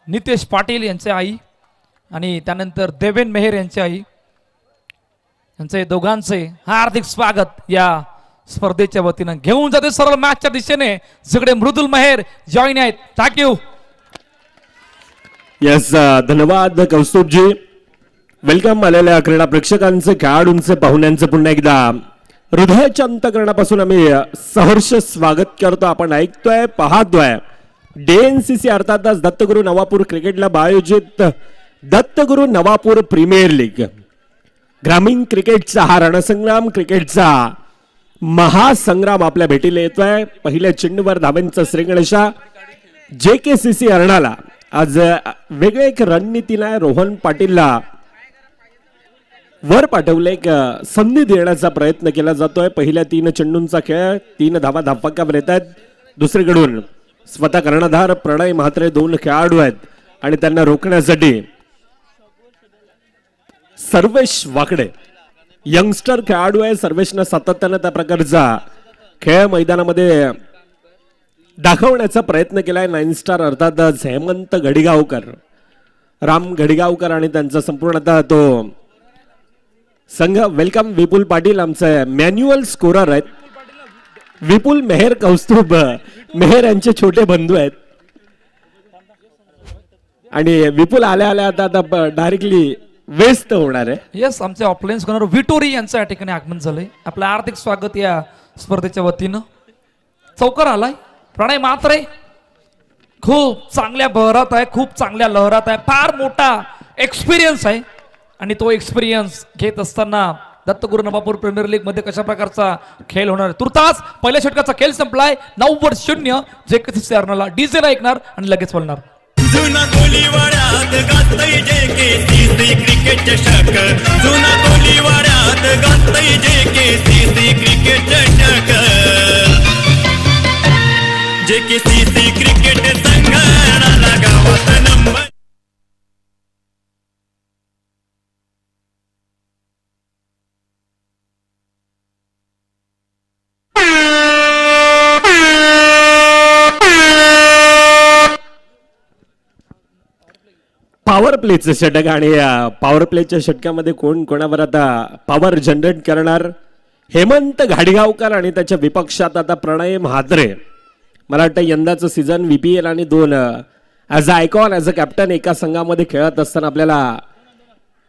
नितेश पाटील यांचे आई आणि त्यानंतर देवेन मेहर यांची आई यांचे दोघांचे हार्दिक स्वागत या स्पर्धेच्या वतीने घेऊन जाते सरळ मॅचच्या दिशेने सगळे मृदुल मेहर जॉईन आहेत. थँक्यू. यस धन्यवाद कौस्तुभजी. वेलकम आलेल्या क्रीडा प्रेक्षकांचे खेळाडूंचे पाहुण्यांचे पुन्हा एकदा हृदयाच्या अंतःकरणापासून आम्ही सहर्ष स्वागत करतो. आपण ऐकतोय पाहतोय DNCC अर्थातच दत्तगुरु नवापूर क्रिकेट क्लब आयोजित दत्तगुरु नवापूर प्रीमियर लीग ग्रामीण क्रिकेटचा हा रणसंग्राम क्रिकेटचा महासंग्राम आपल्या भेटीला येतोय. पहिल्या चेंडूवर धावांचा श्रीगणेशा JKCC अर्णाला आज वेगळे एक रणनीतीने रोहन पाटीलला वर पाठवले एक संधी देण्याचा प्रयत्न केला जातोय. पहिल्या 3 चेंडूंचा खेळ 3 धावा धापकावर येत आहेत. दुसरीकडून स्वतः कर्णधार प्रणय म्हात्रे 2 खेळाडू आहेत आणि त्यांना रोखण्यासाठी सर्वेश वाकडे यंगस्टर खेळाडू आहे. सर्वेशनं सातत्यानं त्या प्रकारचा खेळ मैदानामध्ये दाखवण्याचा प्रयत्न केलाय. 9 स्टार अर्थातच हेमंत घडिगावकर राम घडिगावकर आणि त्यांचा संपूर्णतः तो संघ. वेलकम विपुल पाटील आमचे मॅन्युअल स्कोरर आहेत. विपुल मेहर कौस्तुभ मेहर यांचे छोटे बंधू आहेत आणि विपुल आल्या आल्या आता डायरेक्टली व्यस्त होणार आहे. येस, आमचे ऑफलाईन स्कोनर विटोरी यांचं या ठिकाणी आगमन झालंय. आपलं हार्दिक स्वागत या स्पर्धेच्या वतीनं. चौकार आलाय प्रणय म्हात्रे खूप चांगल्या बहरात आहे, खूप चांगल्या लहरात आहे. फार मोठा एक्सपिरियन्स आहे आणि तो एक्सपिरियन्स घेत असताना दत्तगुरु नवापूर प्रीमियर लीग मध्ये कशा प्रकारचा खेळ होणार आहे. तुर्तास पहिल्या षटकाचा खेळ संपलाय. 9-0 JKCC अर्णाला डीजे ला ऐकणार आणि लगेच बोलणार. जुना कोलीवाड्यात गातई JKCC क्रिकेट चषक. जुना कोलीवाड्यात गातई JKCC क्रिकेट चषक. JKCC क्रिकेट संघाला गावात नंबर. पॉवर प्लेचं षटक आणि पॉवर प्लेच्या षटकामध्ये कोण कोणावर आता पॉवर जनरेट करणार. हेमंत घाडगावकर आणि त्याच्या विपक्षात आता प्रणय म्हात्रे. मला वाटतं यंदाचं सीझन VPL आणि 2 as a icon as a captain एका संघामध्ये खेळत असताना आपल्याला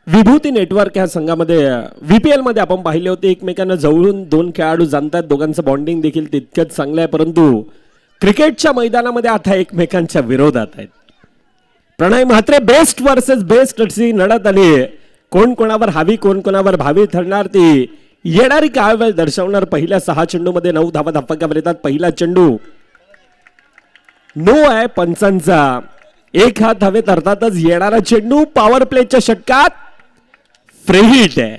विभूती नेटवर्क ह्या संघामध्ये VPL मध्ये आपण पाहिले होते. एकमेकांना जवळून 2 खेळाडू जाणतात. दोघांचं बॉन्डिंग देखील तितकंच चांगलं आहे. परंतु क्रिकेटच्या मैदानामध्ये आता एकमेकांच्या विरोधात आहेत. प्रणय म्हात्रे बेस्ट वर्सेस बेस्ट अशी लढत आली. कोण कोणावर हावी कोण कोणावर भावी ठरणार ती येणारी काय वेळ दर्शवणार. पहिल्या 6 चेंडूमध्ये 9 धावा धापकावर येतात. पहिला चेंडू नो आहे पंचांचा. 1 हात हवेत अर्थातच येणारा चेंडू पॉवर प्लेच्या षटकात फ्री हिट आहे.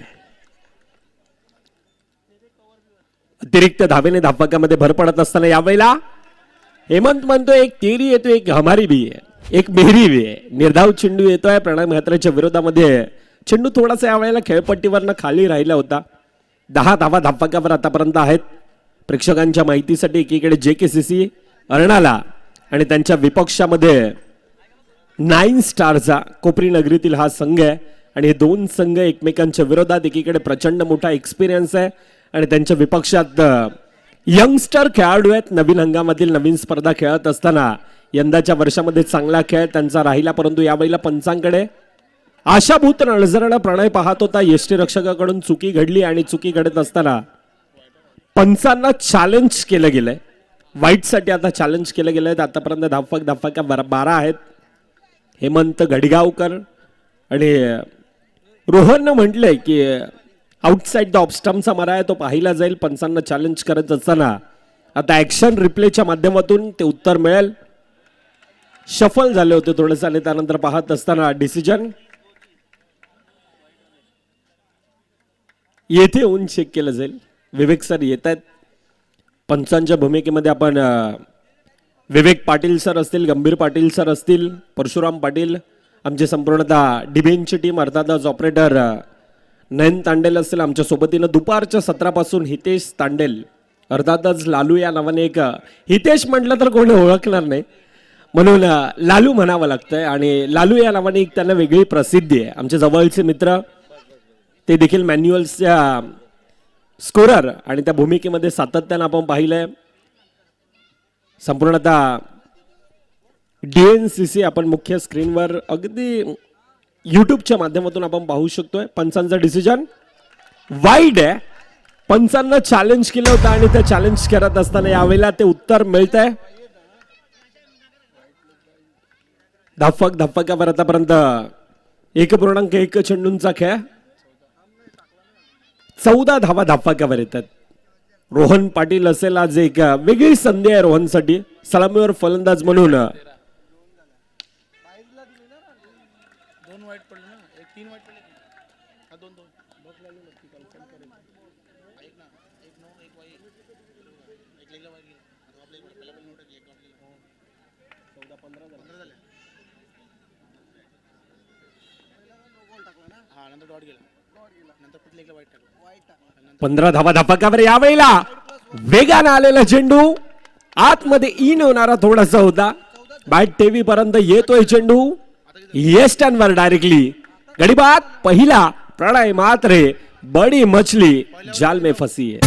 अतिरिक्त धावेने धापकामध्ये भर पडत असताना यावेळेला हेमंत म्हणतो एक तेरी येतो, एक हमारी भी आहे, एक मेहरी भी आहे. निर्धाव चेंडू येतोय प्रणय म्हात्रेच्या विरोधामध्ये. चेंडू थोडासा यावेळेला खेळपट्टीवरनं खाली राहिला होता. 10 धावा धापकावर आतापर्यंत आहेत. प्रेक्षकांच्या माहितीसाठी एकीकडे JKCC अर्णाला आणि त्यांच्या विपक्षामध्ये 9 स्टारचा कोपरी नगरीतील हा संघ आहे आणि हे 2 संघ एकमेकांच्या विरोधात. एकीकडे प्रचंड मोठा एक्सपिरियन्स आहे आणि त्यांच्या विपक्षात यंगस्टर खेळाडू आहेत. नवीन हंगामातील नवीन स्पर्धा खेळत असताना यंदाच्या वर्षामध्ये चांगला खेळ त्यांचा राहिला. परंतु यावेळेला पंचांकडे आशाभूत नजरेनं प्रणय पाहत होता. यष्टीरक्षकाकडून चुकी घडली आणि चुकी घडत असताना पंचांना चॅलेंज केलं गेलंय. वाईटसाठी आता चॅलेंज केलं गेलंय. आतापर्यंत धापका 12 आहेत. हेमंत घडिगावकर आणि रोहननं म्हटलंय की आउटसाइड द ऑफ स्टंपचा मारा आहे तो पाहिला जाईल. पंचांना चॅलेंज करत असताना आता ऍक्शन रिप्लेच्या माध्यमातून ते उत्तर मिळेल. शफल झाले होते थोडेसे आणि त्यानंतर पाहत असताना डिसिजन येथे येऊन चेक केलं जाईल. विवेक सर येत आहेत. पंचांच्या भूमिकेमध्ये आपण विवेक पाटील सर असतील, गंभीर पाटील सर असतील, परशुराम पाटील, आमचे संपूर्णतः डिबेनची टीम अर्थातच ऑपरेटर नयन तांडेल असतील आमच्या सोबतीनं. दुपारच्या 17 पासून हितेश तांडेल अर्थातच लालू या नावाने एक हितेश म्हटलं तर कोणी ओळखणार नाही. म्हणून लालू म्हणावं लागतंय आणि लालू या नावाने एक त्यांना वेगळी प्रसिद्धी आहे. आमचे जवळचे मित्र ते देखील मॅन्युअल्सच्या स्कोरर आणि त्या भूमिकेमध्ये सातत्यानं आपण पाहिलंय. संपूर्णतः DNCC आपण मुख्य स्क्रीनवर अगदी युट्यूबच्या माध्यमातून आपण पाहू शकतोय. पंचांचा डिसिजन वाईड आहे. पंचांना चॅलेंज केलं होतं आणि ते चॅलेंज करत असताना यावेळेला ते उत्तर मिळत आहे. धप्पकावर आतापर्यंत 1.1 चेंडूंचा खेळ. 14 धावा धप्पकावर येतात. रोहन पाटील असेल आज एक वेगळी संधी आहे रोहनसाठी सलामीवर फलंदाज म्हणून. पंधरा धावा धप्पकावर यावेळेला वेगानं आलेला चेंडू आतमध्ये इन होणारा थोडासा होता. बॅट टेवी पर्यंत येतोय चेंडू येस्टनवर डायरेक्टली गडीबात. पहिला प्रणय म्हात्रे बडी मछली जाल में फसी है.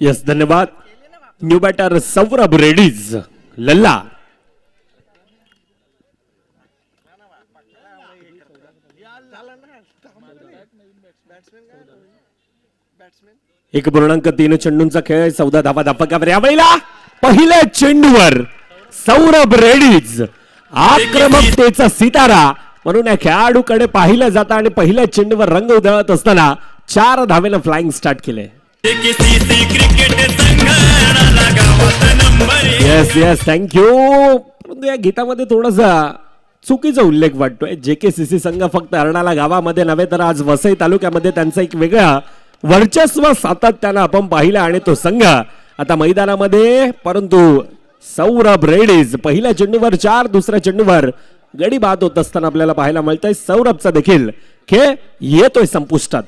यस धन्यवाद. न्यू बॅटर सौरभ रेड्डीज लल्ला. एक 1.3 चेंडूंचा खेळ. 14 धावा धप्पकावर यावेळेला पहिल्या चेंडूवर सौरभ रेड्डीज आक्रमकतेचा सितारा म्हणून या खेळाडूकडे पाहिलं जातं आणि पहिल्या चेंडूवर रंग उधळत असताना 4 धावेनं फ्लाइंग स्टार्ट केले. Yes yes thank you. परंतु या गीतामध्ये थोडासा चुकीचा उल्लेख वाटतोय. JKCC संघ फक्त अर्नाळा गावामध्ये नव्हे तर आज वसई तालुक्यामध्ये त्यांचा एक वेगळा वर्चस्व सातत्यानं आपण पाहिलं आणि तो संघ आता मैदानामध्ये. परंतु सौरभ रेड्डीज पहिल्या चेंडूवर 4, दुसऱ्या चेंडूवर गडी बाद होत असताना आपल्याला पाहायला मिळतंय. सौरभचा देखील खेळ येतोय संपुष्टात.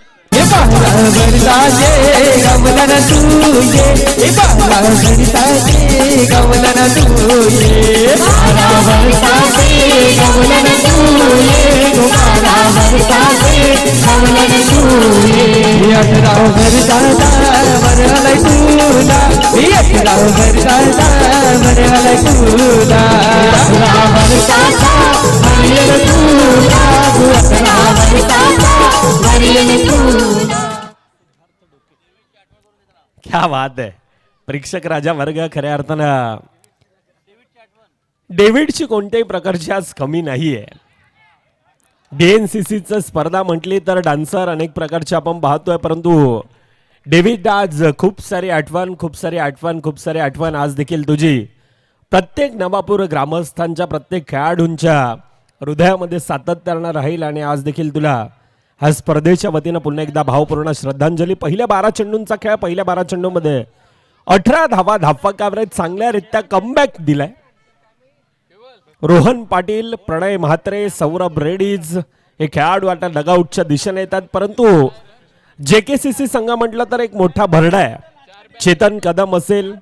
क्या बात आहे. परीक्षक राजा वर्ग खऱ्या अर्थानं डेव्हिडची कोणत्याही प्रकारची आज कमी नाहीये. DNCCचं स्पर्धा म्हटली तर डान्सर अनेक प्रकारचे आपण पाहतोय. परंतु डेव्हिड आज खूप सारी आठवण आज देखील तुझी प्रत्येक नवापूर ग्रामस्थांच्या प्रत्येक खेळाडूंच्या हृदयामध्ये सातत्यानं राहील आणि आज देखील तुला हा स्पर्धेच्या वतीनं पुन्हा एकदा भावपूर्ण श्रद्धांजली. पहिल्या 12 चेंडूंचा खेळ. पहिल्या 12 चेंडूमध्ये 18 धावा धप्पकावर चांगल्यारीत्या कमबॅक दिलाय. रोहन पाटील, प्रणय म्हात्रे, सौरभ रेड्डीज हे खेळाडू आता डगआउटच्या दिशेने येतात. परंतु JKCC संघ म्हटलं तर एक मोठा भरडा आहे. चेतन कदम असेल,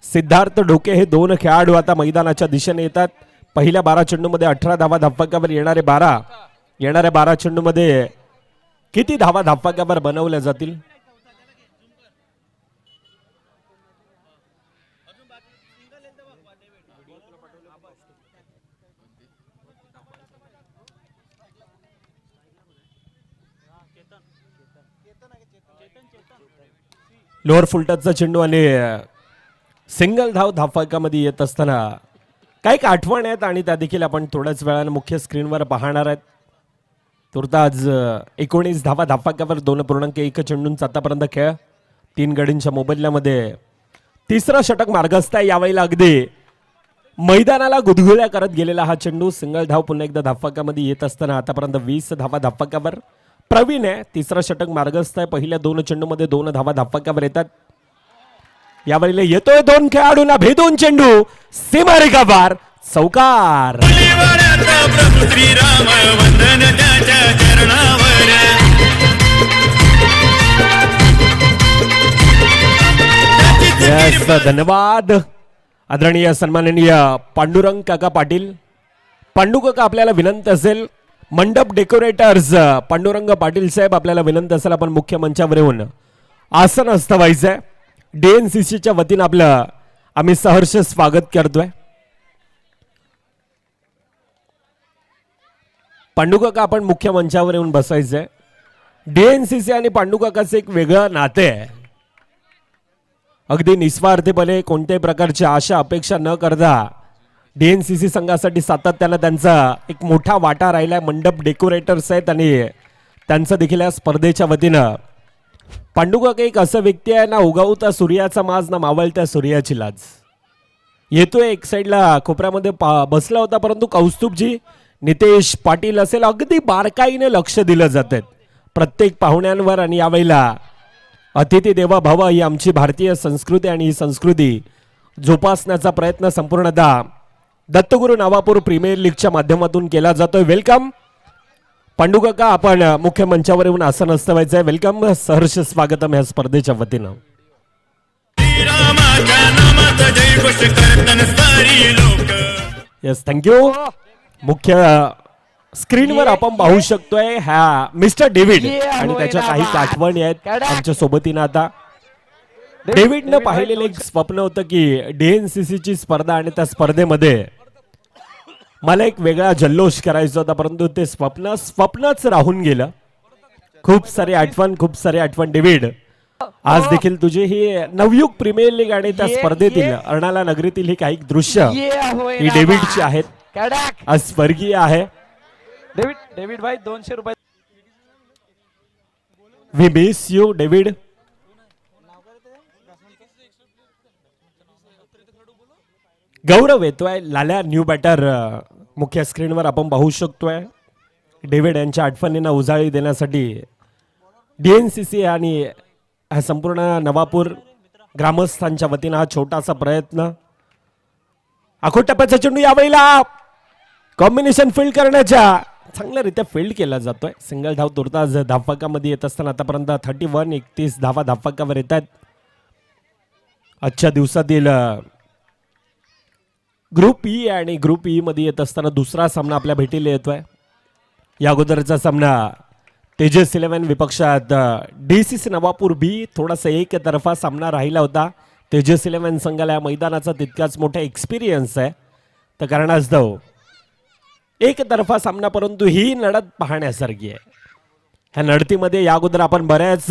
सिद्धार्थ ढोके हे 2 खेळाडू आता मैदानाच्या दिशेने येतात. पहिल्या 12 चेंडूमध्ये 18 धावा धप्पकावर येणाऱ्या 12 चेंडूमध्ये किती धावा धप्पकावर बनवल्या जातील. लोअर फुलटचचा चेंडू आणि सिंगल धाव धप्पकामध्ये येत असताना काही आठवण आहेत आणि त्या देखील आपण थोड्याच वेळाने मुख्य स्क्रीनवर पाहणार आहेत. तुर्तास 19 धावा धप्पकावर 2.1 चेंडूंचा आतापर्यंत खेळ. 3 गडींच्या मोबदल्यामध्ये तिसरं षटक मार्गस्थ आहे यावेळेला. अगदी मैदानाला गुदगुल्या करत गेलेला हा चेंडू सिंगल धाव पुन्हा एकदा धावफलकामध्ये येत असताना आतापर्यंत 20 धावा धावफलकावर. प्रवीण आहे, तिसरं षटक मार्गस्थ आहे. पहिल्या 2 चेंडूमध्ये 2 धावा धावफलकावर येतात. यावेळेला येतोय 2 खेळाडूंना भेदून चेंडू, सीमारेखा पार, चौकार. कोलीवाड्याचा प्रभू श्रीराम वंदन त्याच्या चरणावर. Yes, धन्यवाद आदरणीय सन्माननीय पांडुरंग काका पाटील. पांडू काका आपल्याला विनंती असेल, मंडप डेकोरेटर्स पांडुरंग पाटील साहेब आपल्याला विनंती असेल आपण मुख्य मंचावर येऊन आसन अस्तवायचं आहे. DNCCच्या वतीनं आपलं आम्ही सहर्ष स्वागत करतोय. पांडू काका आपण मुख्य मंचावर येऊन बसायचंय. DNCC आणि पांडू काकाचं एक वेगळं नाते आहे. अगदी निस्वार्थीपणे कोणत्याही प्रकारची आशा अपेक्षा न करता DNCC संघासाठी सातत्यानं त्यांचा एक मोठा वाटा राहिलाय. मंडप डेकोरेटर्स आहेत आणि त्यांचं देखील या स्पर्धेच्या वतीनं. पांडू काका एक असं व्यक्ती आहे ना, उगवता सूर्याचा माज ना मावळत्या सूर्याची लाज. येतोय एक साईडला कोपऱ्यामध्ये बसला होता, परंतु कौस्तुभजी नितेश पाटील असेल अगदी बारकाईने लक्ष दिलं जातात प्रत्येक पाहुण्यांवर. आणि यावेळेला अतिथी देवा भव ही आमची भारतीय संस्कृती आणि ही संस्कृती जोपासण्याचा प्रयत्न संपूर्णतः दत्तगुरु नवापूर प्रीमियर लीगच्या माध्यमातून केला जातोय. वेलकम पांडू काका, आपण मुख्य मंचावर येऊन आसन अस्तवायचं आहे. वेलकम, सहर्ष स्वागतम या स्पर्धेच्या वतीनं. श्रीरामाच्या नामात जयघोष करतन सारी लोक. Yes, thank you. मुख्य स्क्रीनवर आपण पाहू शकतोय ह्या मिस्टर डेव्हिड आणि त्याच्या काही आठवणी आहेत आमच्या सोबतीनं. आता डेव्हिडनं पाहिलेलं एक स्वप्न होतं की DNCC ची स्पर्धा आणि त्या स्पर्धेमध्ये मला एक वेगळा जल्लोष करायचा होता, परंतु ते स्वप्नच राहून गेलं. खूप सारी आठवण डेव्हिड. आज देखील तुझी ही नवयुग प्रीमियर लीग आणि त्या स्पर्धेतील अर्नाळा नगरीतील ही काही दृश्य ही डेव्हिडची आहेत. आज स्वर्गीय आहे डेव्हिड भाई 200 रुपये. We miss you David. Gaurav येतोय लाल्या न्यू बॅटर. मुख्य स्क्रीनवर आपण पाहू शकतोय डेव्हिड यांच्या आठवणींना उजाळी देण्यासाठी DNCC आणि हा संपूर्ण नवापूर ग्रामस्थांच्या वतीनं हा छोटासा प्रयत्न. आखो टप्प्याचा चेंडू यावेळेला कॉम्बिनेशन फील्ड करण्याच्या चांगल्यारीत्या फील्ड केला जातोय. सिंगल धाव तुर्तास धावफलकामध्ये येत असताना आतापर्यंत 31 धावा धावफलकावर येत आहेत. आजच्या दिवसातील ग्रुप E आणि ग्रुप E मध्ये येत असताना दुसरा सामना आपल्या भेटीला येतोय. या अगोदरचा सामना तेजस 11 विपक्षात DCC नवापूर B थोडासा एकतर्फा सामना राहिला होता. तेजस 11 संघाला या मैदानाचा तितकाच मोठा एक्सपिरियन्स आहे, तर कारणास्तव एकतर्फा सामना, परंतु ही लढत पाहण्यासारखी आहे. ह्या लढतीमध्ये या अगोदर आपण बऱ्याच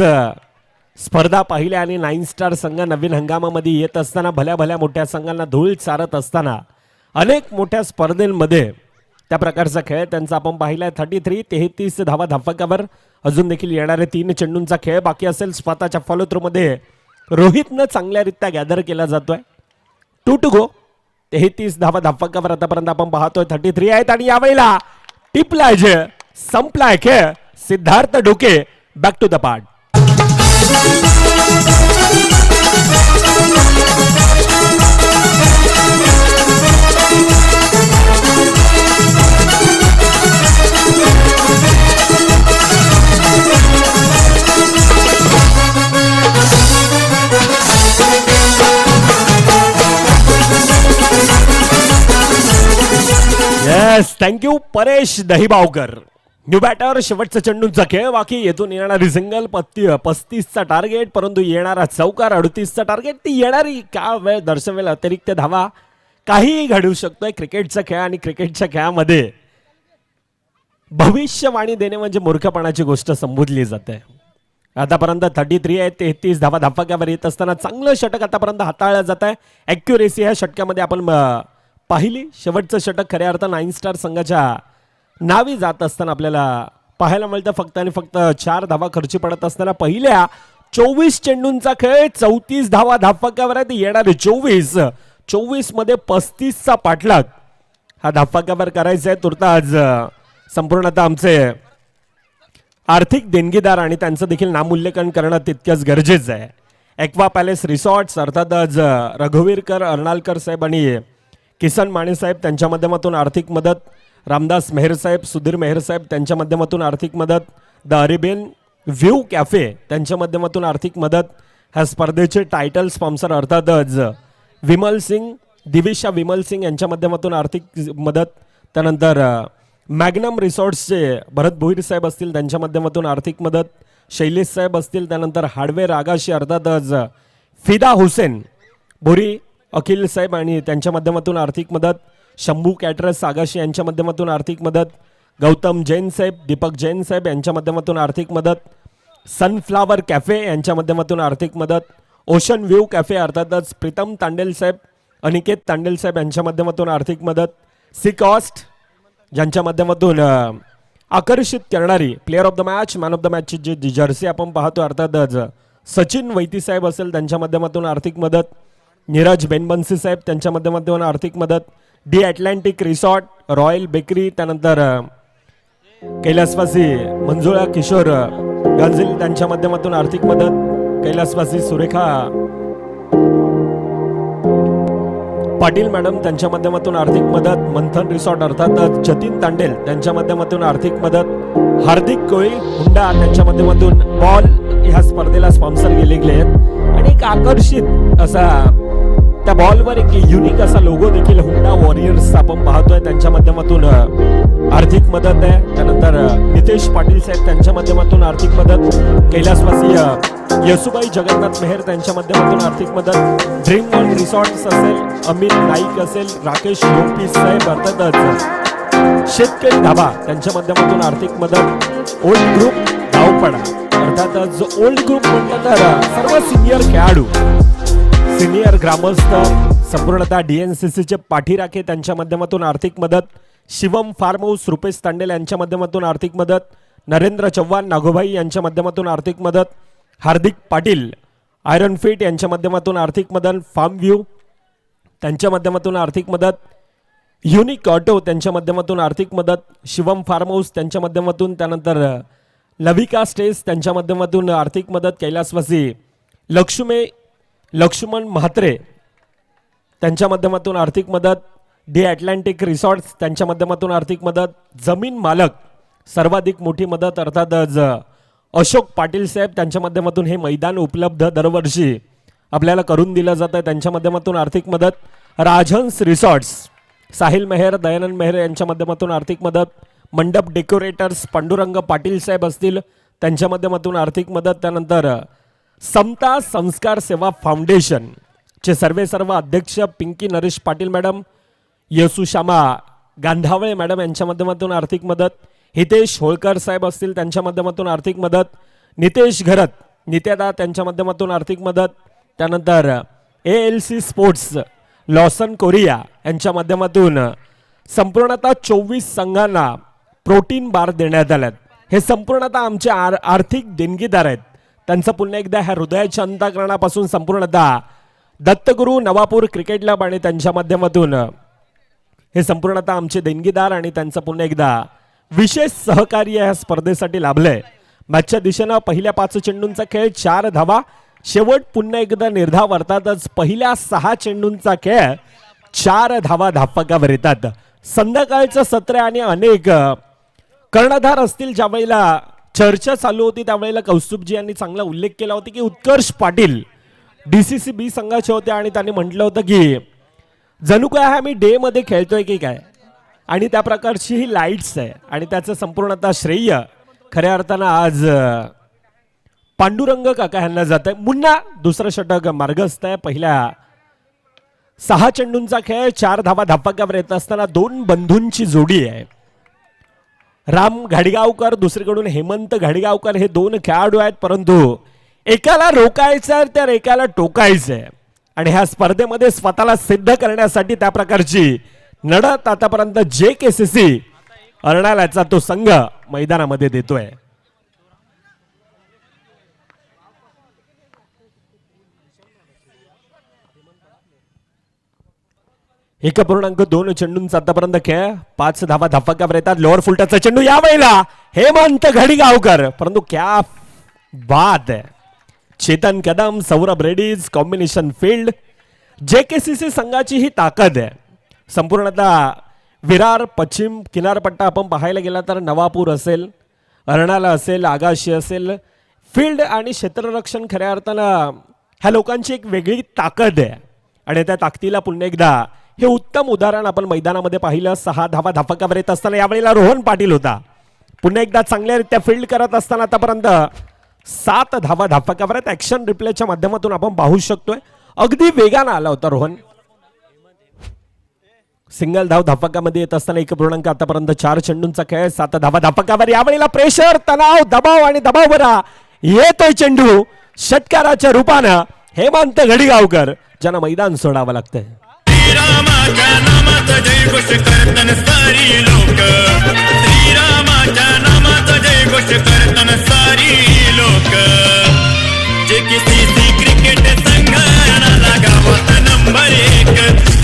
स्पर्धा पाहिल्या आणि 9 स्टार संघ नवीन हंगामामध्ये येत असताना भल्या मोठ्या संघांना धूळ चारत असताना अनेक मोठ्या स्पर्धेमध्ये त्या प्रकारचा खेळ त्यांचा आपण पाहिलाय. 33 धावा धावफलकावर. अजून देखील येणारे 3 चेंडूंचा खेळ बाकी असेल. स्वतःच्या फॉलो थ्रू मध्ये रोहितनं चांगल्यारीत्या गॅदर केला जातोय. 2 to go. 33 धावा धावफलकावर आतापर्यंत आपण पाहतोय 33 आहेत. आणि यावेळेला टिपलाय जे संपलाय खेळ. Siddharth Doke back to the part. Yes, thank you Paresh Dahibavkar. New batter. शेवटचा चेंडूंचा खेळ बाकी. येथून येणारी सिंगल 35चा टार्गेट, परंतु येणारा चौकार 38चा टार्गेट. ती येणारी का वेळ दर्शवेल अतिरिक्त धावा. काहीही घडू शकतोय क्रिकेटचा खेळ आणि क्रिकेटच्या खेळामध्ये भविष्यवाणी देणे म्हणजे मूर्खपणाची गोष्ट संबोधली जाते. आतापर्यंत 33 आहे. 33 धावा धावफलकावर येत असताना चांगलं षटक आतापर्यंत हाताळलं जात आहे. ॲक्युरेसी ह्या षटकामध्ये आपण पाहिली. शेवटचं षटक खऱ्या अर्थ 9 स्टार संघाच्या नावी जात असताना आपल्याला पाहायला मिळतं. फक्त आणि फक्त 4 धावा खर्ची पडत असताना पहिल्या 24 चेंडूंचा खेळ, 34 धावा धावफलकावर आहेत. येणारे 24 मध्ये 35चा पाठलाग हा धावफलकावर करायचा आहे. तुर्तास संपूर्णतः आमचे आर्थिक देणगीदार आणि त्यांचं देखील नामोल्लेखन करणं तितकंच गरजेचं आहे. एक्वा पॅलेस रिसॉर्ट्स अर्थातच रघुवीरकर अर्नाळकर साहेब आणि किसन माने साहेब त्यांच्या माध्यमातून आर्थिक मदत, रामदास मेहर साहेब, सुधीर मेहर साहेब त्यांच्या माध्यमातून आर्थिक मदत, द अरेबियन व्ह्यू कॅफे त्यांच्या माध्यमातून आर्थिक मदत, ह्या स्पर्धेचे टायटल स्पॉन्सर अर्थातच विमल सिंग, दिविशा विमल सिंग यांच्या माध्यमातून आर्थिक मदत, त्यानंतर मॅग्नम रिसॉर्ट्सचे भरत भोईर साहेब असतील त्यांच्या माध्यमातून आर्थिक मदत, शैलेश साहेब असतील, त्यानंतर हार्डवेअर आगाशी अर्थातच फिदा हुसेन बोरी अखिल साहेब आणि त्यांच्या माध्यमातून आर्थिक मदत, शंभू कॅटरस आगाशी यांच्या माध्यमातून आर्थिक मदत, गौतम जैन साहेब, दीपक जैन साहेब यांच्या माध्यमातून आर्थिक मदत, सनफ्लावर कॅफे यांच्या माध्यमातून आर्थिक मदत, ओशन व्ह्यू कॅफे अर्थातच प्रीतम तांडेल साहेब, अनिकेत तांडेल साहेब यांच्या माध्यमातून आर्थिक मदत, सी कॉस्ट ज्यांच्या माध्यमातून आकर्षित करणारी player of the match, man of the मॅचची जी जर्सी आपण पाहतो अर्थातच सचिन वैती साहेब असेल त्यांच्या माध्यमातून आर्थिक मदत, नीरज बेनबन्सी साहेब त्यांच्या माध्यमातून आर्थिक मदत, D Atlantic resort, royal bakery, त्यानंतर कैलासवासी मंजुळा किशोर गंजिल त्यांच्या माध्यमातून आर्थिक मदत, कैलासवासी सुरेखा पाटील मॅडम त्यांच्या माध्यमातून आर्थिक मदत, मंथन रिसॉर्ट अर्थात जतीन तांडेल त्यांच्या माध्यमातून आर्थिक मदत, हार्दिक कोळी हुंडा त्यांच्या माध्यमातून बॉल ह्या स्पर्धेला स्पॉन्सर केले गेले आहेत आणि एक आकर्षित असा त्या बॉलवर एक युनिक असा लोगो देखील हुंडा वॉरियर्स आपण पाहतोय त्यांच्या माध्यमातून आर्थिक मदत आहे. त्यानंतर नितेश पाटील साहेब त्यांच्या माध्यमातून आर्थिक मदत, कैलासवासी यसुबाई जगन्नाथ मेहर त्यांच्या माध्यमातून आर्थिक मदत, ड्रीम वर्ल्ड रिसॉर्ट्स असेल, अमित नाईक असेल, राकेश लोपी साहेब अर्थातच शेतकरी धाबा त्यांच्या माध्यमातून आर्थिक मदत, ओल्ड ग्रुप धावपडा अर्थातच जो ओल्ड ग्रुप म्हटलं तर सर्व सिनियर खेळाडू, सिनियर ग्रामस्थ संपूर्णतः डीएनसीसीचे पाठीराखे त्यांच्या माध्यमातून आर्थिक मदत, शिवम फार्म हाऊस रुपेश तांडेल यांच्या माध्यमातून आर्थिक मदत, नरेंद्र चव्हाण नागोभाई यांच्या माध्यमातून आर्थिक मदत, हार्दिक पाटील आयरन फिट यांच्या माध्यमातून आर्थिक मदत, फार्म व्ह्यू त्यांच्या माध्यमातून आर्थिक मदत, युनिक ऑटो त्यांच्या माध्यमातून आर्थिक मदत, शिवम फार्म हाऊस त्यांच्या माध्यमातून, त्यानंतर लविका स्टेज त्यांच्या माध्यमातून आर्थिक मदत, कैलासवासी लक्ष्मण म्हात्रे त्यांच्या माध्यमातून आर्थिक मदत, डी अटलांटिक रिसॉर्ट्स त्यांच्या माध्यमातून आर्थिक मदत, जमीन मालक सर्वाधिक मोठी मदत अर्थातच अशोक पाटील साहेब त्यांच्या माध्यमातून हे मैदान उपलब्ध दरवर्षी आपल्याला करून दिलं जातं त्यांच्या माध्यमातून आर्थिक मदत, राजहंस रिसॉर्ट्स साहिल मेहर, दयानंद मेहर यांच्या माध्यमातून आर्थिक मदत, मंडप डेकोरेटर्स पांडुरंग पाटील साहेब असतील त्यांच्या माध्यमातून आर्थिक मदत, त्यानंतर समता संस्कार सेवा फाउंडेशन चे सर्व अध्यक्ष पिंकी नरेश पाटील मॅडम, येसुशामा गांधावळे मॅडम यांच्या माध्यमातून आर्थिक मदत, हितेश होळकर साहेब असतील त्यांच्या माध्यमातून आर्थिक मदत, नितेश घरत नित्यादा त्यांच्या माध्यमातून आर्थिक मदत, त्यानंतर ALC स्पोर्ट्स लॉसन कोरिया यांच्या माध्यमातून संपूर्णतः 24 संघांना प्रोटीन बार देण्यात आल्यात. हे संपूर्णतः आमचे आर्थिक देणगीदार आहेत. त्यांचं पुन्हा एकदा ह्या हृदयाच्या अंतःकरणापासून संपूर्णतः दत्तगुरू नवापूर क्रिकेट क्लब आणि त्यांच्या माध्यमातून हे संपूर्णतः आमचे देणगीदार आणि त्यांचं पुन्हा एकदा विशेष सहकार्य या स्पर्धेसाठी लाभलंय. मॅचच्या दिशेनं पहिल्या 5 चेंडूंचा खेळ 4 धावा, शेवट पुन्हा एकदा निर्धाव अर्थातच पहिल्या 6 चेंडूंचा खेळ 4 धावा धावफलकावर येतात. संध्याकाळचं सत्र आणि अनेक कर्णधार असतील ज्यावेळेला चर्चा चालू होती त्यावेळेला कौस्तुभजी यांनी चांगला उल्लेख केला होता की उत्कर्ष पाटील DCC B संघाचे होते आणि त्यांनी म्हटलं होतं की जणू काय आम्ही डे मध्ये खेळतोय की काय, आणि त्या प्रकारची ही लाईट्स आहे आणि त्याचं संपूर्णतः श्रेय खऱ्या अर्थानं आज पांडुरंग काका यांना जात आहे. मुन्ना दुसरं षटक मार्गस्थ आहे. पहिल्या 6 चेंडूंचा खेळ 4 धावा धावफलकावर येत असताना 2 बंधूंची जोडी आहे. राम घाडगावकर दुसरीकडून हेमंत घाडगावकर हे 2 खेळाडू आहेत, परंतु एकाला रोकायचं तर एकाला टोकायचं आणि ह्या स्पर्धेमध्ये स्वतःला सिद्ध करण्यासाठी त्या प्रकारची लढत आतापर्यंत JKCC अर्नाळ्याचा तो संघ मैदानामध्ये देतोय. 1.2 चेंडूंचा आतापर्यंत खेळ 5 धावा धाफकावर येतात. लोअर फुलटाचा चेंडू यावेळेला हेमंत घडिगावकर, परंतु क्या बात है, Chetan Kadam Saurabh Reddy's combination field. JKCC संघाची ही ताकद आहे. संपूर्णतः विरार पश्चिम किनारपट्टा आपण पाहायला गेला तर नवापूर असेल, अर्नाळा असेल, आगाशी असेल, फील्ड आणि क्षेत्ररक्षण खऱ्या अर्थानं ह्या लोकांची एक वेगळी ताकद आहे. आणि त्या ताकदीला पुन्हा एकदा हे उत्तम उदाहरण आपण मैदानामध्ये पाहिलं. 6 धावा धाफकावर येत असताना यावेळेला रोहन पाटील होता. पुन्हा एकदा चांगल्यारीत्या फील्ड करत असताना आतापर्यंत 7 धावा धाफकावर आहेत. ऍक्शन रिप्लेच्या माध्यमातून आपण पाहू शकतोय अगदी वेगानं आला होता रोहन. सिंगल धाव धाफकामध्ये येत असताना 1 आतापर्यंत 4 चेंडूंचा खेळ. 7 धावा धाफकावर यावेळेला प्रेशर, तणाव, दबाव आणि दबावभरा येतोय चेंडू षटकाराच्या रूपानं हेमंत घडिगावकर, ज्यांना मैदान सोडावं लागतंय. श्रीरामाच्या नामाचा जयघोष करतन सारी लोक, श्रीरामाच्या नामाचा जयघोष करतन सारी लोक. JKCC क्रिकेट संघ अर्नाळा गावात नंबर 1,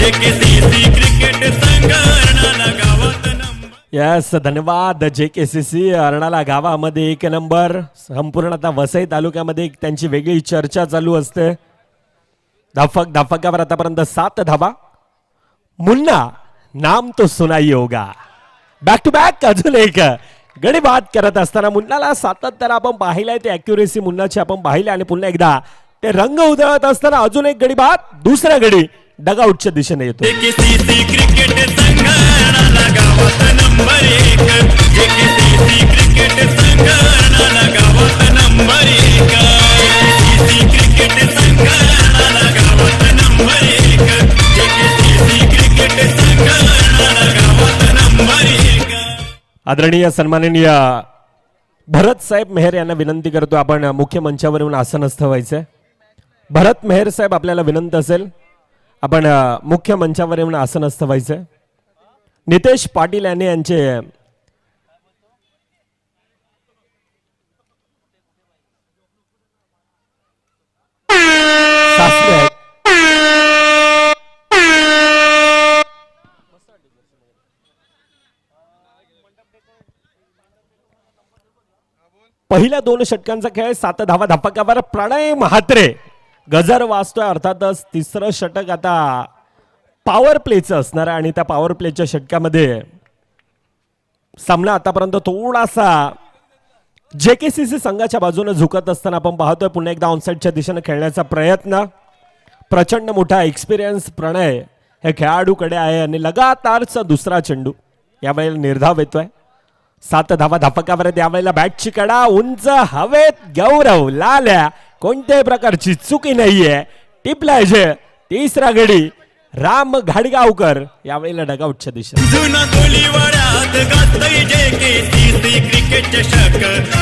JKCC क्रिकेट संघ अर्नाळा गावात नंबर. यस, धन्यवाद. JKCC अर्नाळा गावामध्ये 1 नंबर. संपूर्णतः वसई तालुक्यामध्ये एक त्यांची वेगळी चर्चा चालू असते. धाफकावर आतापर्यंत 7 धावा. मुन्ना नाम तो सुनाई होगा, बॅक टू बॅक अजून एक गडी बाद करत असताना मुन्नाला सातत्यानं आपण पाहिलंय. ते अॅक्युरेसी मुन्नाची आपण पाहिले आणि पुन्हा एकदा ते रंग उधळत असताना अजून एक गडी बाद, दुसरा गडी डगआउटच्या दिशेने येतो. JKCC क्रिकेट संघ अर्नाळा गावात नंबर 1, JKCC क्रिकेट संघ अर्नाळा गावात नंबर 1, JKCC क्रिकेट संघ अर्नाळा गावात नंबर 1, JKCC क्रिकेट संघ अर्नाळा गावात नंबर 1. आदरणीय सन्माननीय भरत साहेब मेहर यांना विनंती करतो आपण मुख्य मंचावर येऊन आसनस्थ व्हायचंय. भरत मेहर साहेब आपल्याला विनंती असेल आपण मुख्य मंचावर येऊन आसनस्थ व्हायचंय. नितेश पाटील यांनी यांचे सासरे आहेत. पहिल्या 2 षटकांचा खेळ. 7 धावा धाफकावर प्रणय महात्रे गजर वाजतोय. अर्थातच तिसरं षटक आता पॉवर प्लेचं असणार आहे आणि त्या पॉवर प्लेच्या षटकामध्ये सामना आतापर्यंत थोडासा JKCC संघाच्या बाजूने झुकत असताना आपण पाहतोय. पुन्हा एकदा ऑनसाईडच्या दिशेने खेळण्याचा प्रयत्न. प्रचंड मोठा एक्सपिरियन्स प्रणय हे खेळाडूकडे आहे आणि लगातारचा दुसरा चेंडू यावेळेला निर्धाव येतोय. 7 धावा धाफकावर यावेळेला बॅटची कडा उंच हवेत. गौरव लाल्या कोणत्याही प्रकारची चुकी नाहीये. टिपलाय जे तिसरा गडी राम घाडगावकर यावेळेला डगआउटच्या दिशेने. जुना कोलीवाड्यात गाजतय JKCC क्रिकेट चषक,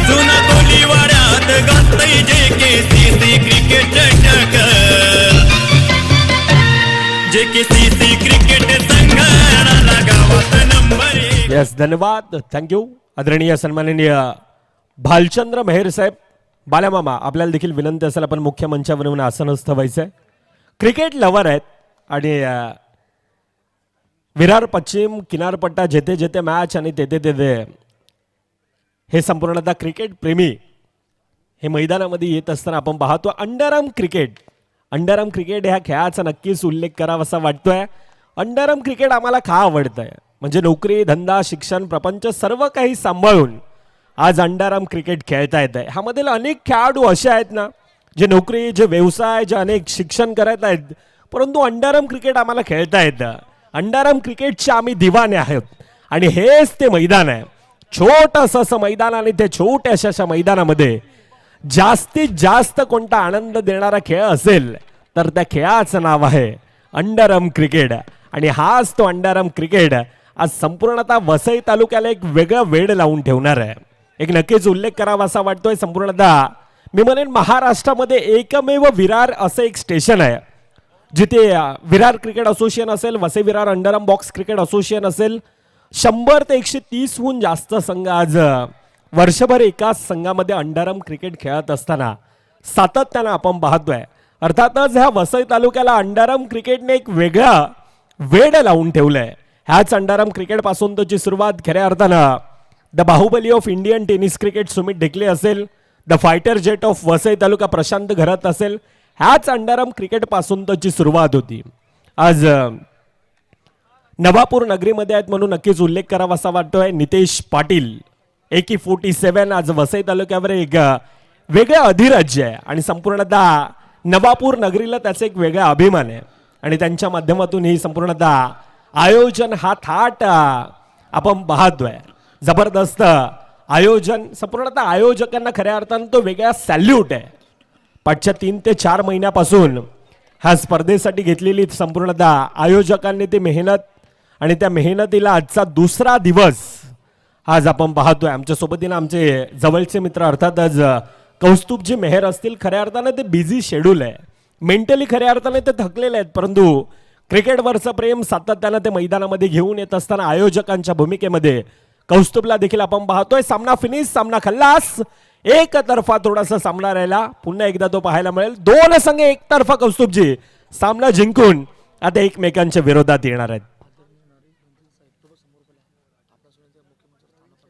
जुना कोलीवाड्यात गाजतय JKCC क्रिकेट चषक, JKCC क्रिकेट संघ अर्नाळा गावात नंबर 1. यस, धन्यवाद, थँक्यू. आदरणीय सन्माननीय भालचंद्र मेहर साहेब, बाल्यामामा आपल्याला देखील विनंती असेल आपण मुख्य मंचावर येऊन आसनस्थ व्हायचंय. क्रिकेट लवर आहेत आणि विरार पश्चिम किनारपट्टा जेथे जेथे मॅच आणि तेथे तेथे हे संपूर्णतः क्रिकेट प्रेमी हे मैदानामध्ये येत असताना आपण पाहतो. अंडरआर्म क्रिकेट ह्या खेळाचा नक्कीच उल्लेख करावासा वाटतोय. अंडरआर्म क्रिकेट आम्हाला का आवडतंय म्हणजे नोकरी, धंदा, शिक्षण, प्रपंच सर्व काही सांभाळून आज अंडरआर्म क्रिकेट खेळता येत आहे. ह्यामधील अनेक खेळाडू असे आहेत ना जे नोकरी, जे व्यवसाय, जे अनेक शिक्षण करत आहेत, परंतु अंडरआर्म क्रिकेट आम्हाला खेळता येतं. अंडरआर्म क्रिकेटचे आम्ही दिवाने आहोत आणि हेच ते मैदान आहे. छोटंसं असं मैदान आणि त्या छोट्याशा मैदानामध्ये जास्तीत जास्त कोणता आनंद देणारा खेळ असेल तर त्या खेळाचं नाव आहे अंडरआर्म क्रिकेट. आणि हाच तो अंडरआर्म क्रिकेट आज संपूर्णतः वसई तालुक्याला एक वेगळं वेड लावून ठेवणार आहे. एक नक्कीच उल्लेख करावा असा वाटतोय. संपूर्णतः मी म्हणेन महाराष्ट्रामध्ये एकमेव विरार असं एक स्टेशन आहे जिथे विरार क्रिकेट असोसिएशन असेल, Vasai Virar underarm box cricket association असेल, 100 ते 130हून जास्त संघ आज वर्षभर एकाच संघामध्ये अंडरआर्म क्रिकेट खेळत असताना सातत्यानं आपण पाहतोय. अर्थातच ह्या वसई तालुक्याला अंडरआर्म क्रिकेटने एक वेगळा वेड लावून ठेवलंय. ह्याच अंडाराम क्रिकेट पासून त्याची सुरुवात खऱ्या अर्थानं the Baahubali of Indian tennis cricket Sumit Dhekale असेल, the fighter jet of Vasai taluka Prashant Gharat असेल, ह्याच अंडाराम क्रिकेट पासून त्याची सुरुवात होती. आज नवापूर नगरीमध्ये आहेत म्हणून नक्कीच उल्लेख करावा असा वाटतोय. नितेश पाटील AK-47 आज वसई तालुक्यावर एक वेगळं अधिराज्य आहे आणि संपूर्णतः नवापूर नगरीला त्याचा एक वेगळा अभिमान आहे आणि त्यांच्या माध्यमातून ही संपूर्णतः आयोजन हा थाट आपण पाहतोय. जबरदस्त आयोजन, संपूर्णतः आयोजकांना खऱ्या अर्थानं तो वेगळा सॅल्यूट आहे. पाठच्या 3 ते 4 महिन्यापासून ह्या स्पर्धेसाठी घेतलेली संपूर्णतः आयोजकांनी ती मेहनत आणि त्या मेहनतीला आजचा दुसरा दिवस आज आपण पाहतोय. आमच्या सोबतीनं आमचे जवळचे मित्र अर्थातच कौस्तुभजी मेहर असतील. खऱ्या अर्थानं ते बिझी शेड्यूल आहे, मेंटली खऱ्या अर्थाने ते थकलेले आहेत, परंतु क्रिकेटवरचं प्रेम सातत्यानं ते मैदानामध्ये घेऊन येत असताना आयोजकांच्या भूमिकेमध्ये कौस्तुभला देखील आपण पाहतोय. सामना फिनिश, सामना खल्लास, एकतर्फा थोडासा सामना राहिला, पुन्हा एकदा तो पाहायला मिळेल. 2 संघ एकतर्फा कौस्तुभजी सामना जिंकून आता एकमेकांच्या विरोधात येणार आहेत.